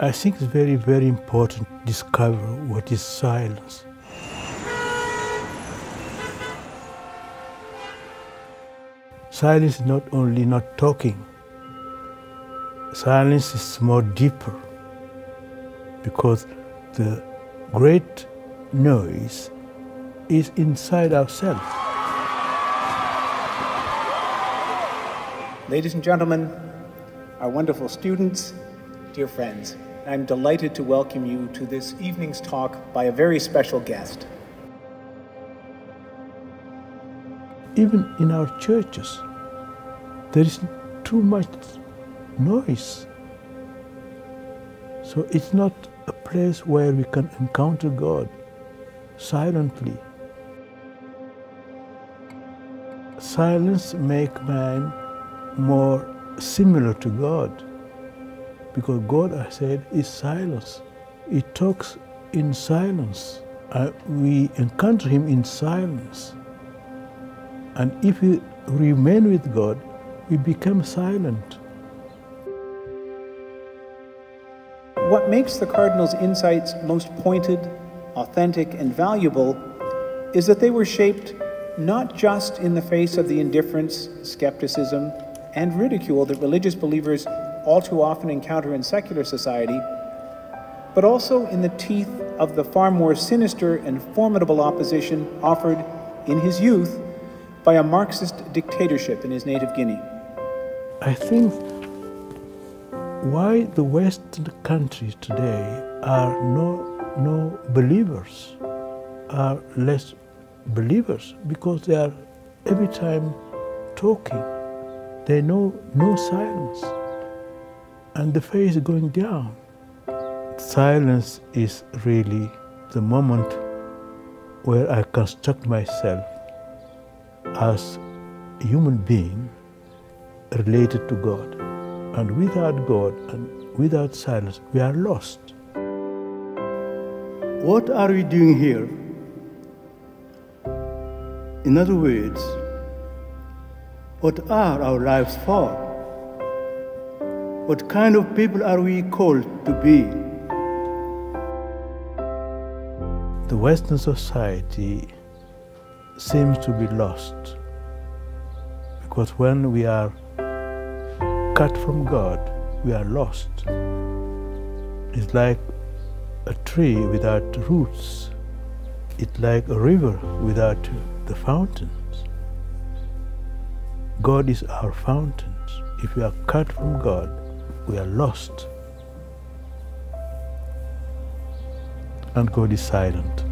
I think it's very, very important to discover what is silence. Silence is not only not talking. Silence is more deeper, because the great noise is inside ourselves. Ladies and gentlemen, our wonderful students, dear friends, I'm delighted to welcome you to this evening's talk by a very special guest. Even in our churches, there is too much noise. So it's not a place where we can encounter God silently. Silence makes man more similar to God, because God, I said, is silence. He talks in silence. We encounter him in silence. And if we remain with God, we become silent. What makes the Cardinal's insights most pointed, authentic, and valuable is that they were shaped not just in the face of the indifference, skepticism, and ridicule that religious believers all too often encounter in secular society, but also in the teeth of the far more sinister and formidable opposition offered in his youth by a Marxist dictatorship in his native Guinea. I think why the Western countries today are no believers, are less believers, because they are every time talking. They know no silence, and the face is going down. Silence is really the moment where I construct myself as a human being related to God. And without God and without silence, we are lost. What are we doing here? In other words, what are our lives for? What kind of people are we called to be? The Western society seems to be lost, because when we are cut from God, we are lost. It's like a tree without roots. It's like a river without the fountains. God is our fountains. If we are cut from God, we are lost. And God is silent.